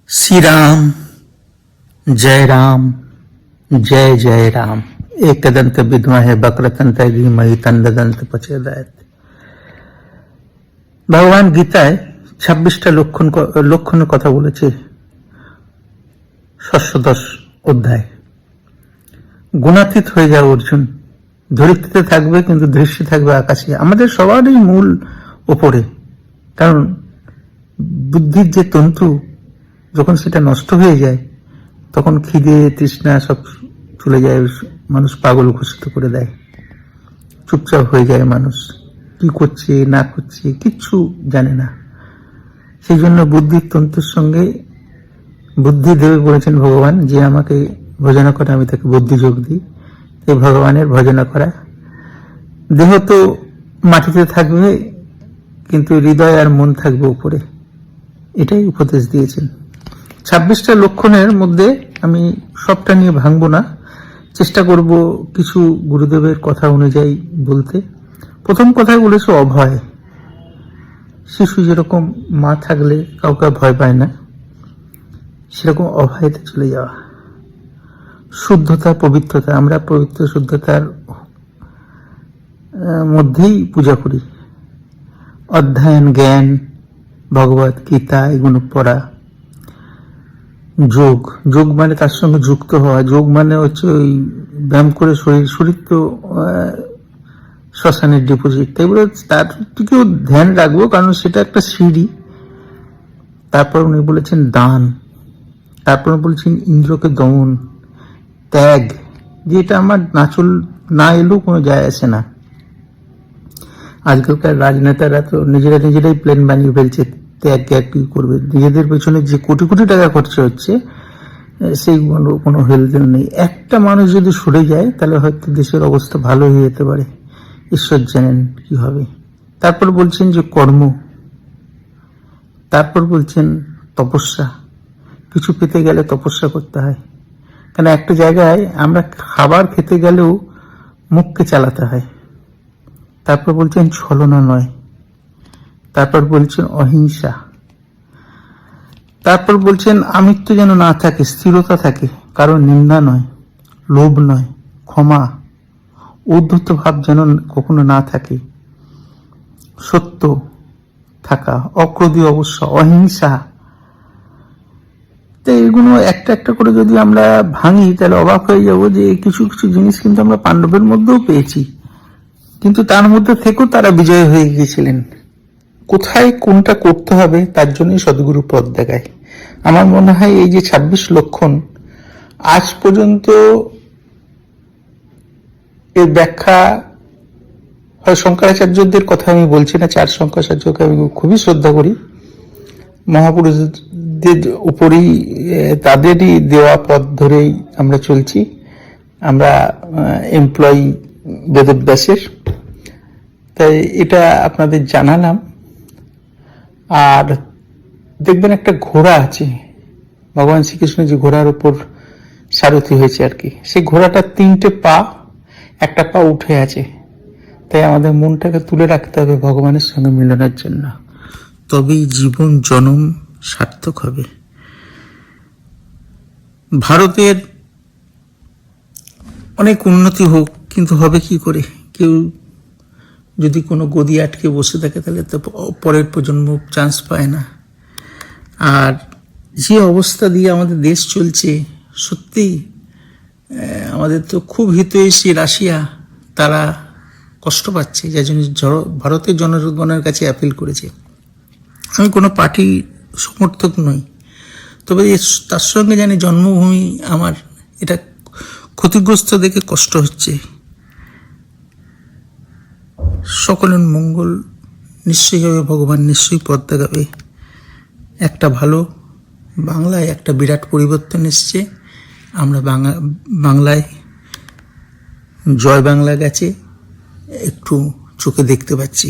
श्री राम जय जय राम। एकदंत विद्महे वक्रतुंड धीमहि तन्नोदन्त प्रचोदयात्। ভগবান গীতায় 26টা লক্ষণের কথা বলেছে ষষ্ঠদশ অধ্যায়। গুণাতীত হয়ে যাও অর্জুন, ধরিত্রীতে থাকবে কিন্তু দৃষ্টি থাকবে আকাশে। আমাদের সবারই মূল ওপরে, কারণ বুদ্ধির যে তন্তু যখন সেটা নষ্ট হয়ে যায় তখন খিদে তৃষ্ণা সব চলে যায়, মানুষ পাগল ঘোষিত করে দেয়, চুপচাপ হয়ে যায়, মানুষ কি করছে না করছে কিচ্ছু জানে না। সেই জন্য বুদ্ধির তন্তুর সঙ্গে বুদ্ধি দেবে বলেছেন ভগবান, যে আমাকে ভজনা করে আমি তাকে বুদ্ধি যোগ দিই। এই ভগবানের ভজনা করা, দেহ তো মাটিতে থাকবে কিন্তু হৃদয় আর মন থাকবে উপরে, এটাই উপদেশ দিয়েছেন। 26টা লক্ষণের মধ্যে আমি সবটা নিয়ে ভাঙবো না, চেষ্টা করব কিছু গুরুদেবের কথা অনুযায়ী বলতে। প্রথম কথাই বলেছে অভয়। শিশু যেরকম মা থাকলে কাউকে ভয় পায় না, সেরকম অভয়তে চলে যাওয়া। শুদ্ধতা পবিত্রতা, আমরা পবিত্র শুদ্ধতার মধ্যেই পূজা করি। অধ্যয়ন জ্ঞান, ভগবত গীতা এগুলো পড়া। যোগ, যোগ মানে তার সঙ্গে যুক্ত হওয়া। যোগ মানে হচ্ছে ওই ব্যায়াম করে শরীর তো শ্মশানের ডিপোজিট, তাই বলে তার দিকেও ধ্যান রাখবো, কারণ সেটা একটা সিঁড়ি। তারপর উনি বলেছেন দান, তারপর বলেছেন ইন্দ্রকে দমন, ত্যাগ, যেটা আমার না এলেও কোনো যায় আসে না। আজকালকার রাজনেতারা তো নিজেরাই প্ল্যান বানিয়ে ফেলছে, ত্যাগ কি করবে। নিজেদের পেছনে যে কোটি কোটি টাকা খরচা হচ্ছে সেইগুলো কোনো হেলদোল নেই। একটা মানুষ যদি সরে যায় তাহলে হয়তো দেশের অবস্থা ভালো হয়ে যেতে পারে, ঈশ্বর জানেন কি হবে। তারপর বলছেন যে কর্ম, তারপর বলছেন তপস্যা। কিছু পেতে গেলে তপস্যা করতে হয়, কারণ একটা জায়গায় আমরা খাবার খেতে গেলেও মুখকে চালাতে হয়। তারপর বলছেন ছলনা নয়, তারপর বলছেন অহিংসা, তারপর বলছেন আমিত্ব যেন না থাকে, স্থিরতা থাকে, কারণ নিন্দা নয়, লোভ নয়, ক্ষমা, উদ্ধত ভাব যেন কখনো না থাকে, সত্য থাকা, অক্রোধী অবশ্য, অহিংসা। তো এগুলো একটা একটা করে যদি আমরা ভাঙি তাহলে অবাক হয়ে যাব যে কিছু কিছু জিনিস কিন্তু আমরা পাণ্ডবের মধ্যেও পেয়েছি, কিন্তু তার মধ্যে থেকেও তারা বিজয় হয়ে গিয়েছিলেন। কোথায় কোনটা করতে হবে তার জন্যই সদ্গুরু পথ দেখায়। আমার মনে হয় এই যে 26 লক্ষণ, আজ পর্যন্ত এর ব্যাখ্যা হয় শঙ্করাচার্যদের কথা আমি বলছি না, 4 শঙ্করাচার্যকে আমি খুবই শ্রদ্ধা করি, মহাপুরুষদের উপরই তাদেরই দেওয়া পথ ধরেই আমরা চলছি। আমরা এমপ্লয়ি বেদব্যাসের, তাই এটা আপনাদের জানালাম। আর দেখবেন একটা ঘোড়া আছে, ভগবান শ্রীকৃষ্ণ যে ঘোড়ার উপর সারথি হয়েছে আর কি, সেই ঘোড়াটার 3টে পা, একটা পা উঠে আছে। তাই আমাদের মনটাকে তুলে রাখতে হবে ভগবানের সঙ্গে মিলনের জন্য, তবেই জীবন জনম সার্থক হবে। ভারতের অনেক উন্নতি হোক, কিন্তু হবে কি করে? কেউ যদি কোনো গদি আটকে বসে থাকে তাহলে তো পরের প্রজন্ম চান্স পায় না। আর যে অবস্থা দিয়ে আমাদের দেশ চলছে, সত্যি আমাদের তো খুব হিতৈষী রাশিয়া, তারা কষ্ট পাচ্ছে, যার জন্য ভারতের জনগণের কাছে অ্যাপিল করেছে। আমি কোনো পার্টি সমর্থক নই, তবে তার সঙ্গে জানি জন্মভূমি আমার, এটা ক্ষতিগ্রস্ত দেখে কষ্ট হচ্ছে। সকলের মঙ্গল নিশ্চয়ই হবে, ভগবান নিশ্চয়ই পথ দেখাবে। একটা ভালো বাংলায় একটা বিরাট পরিবর্তন এসছে। আমরা বাংলায় জয় বাংলা গেছে একটু চোখে দেখতে পাচ্ছি।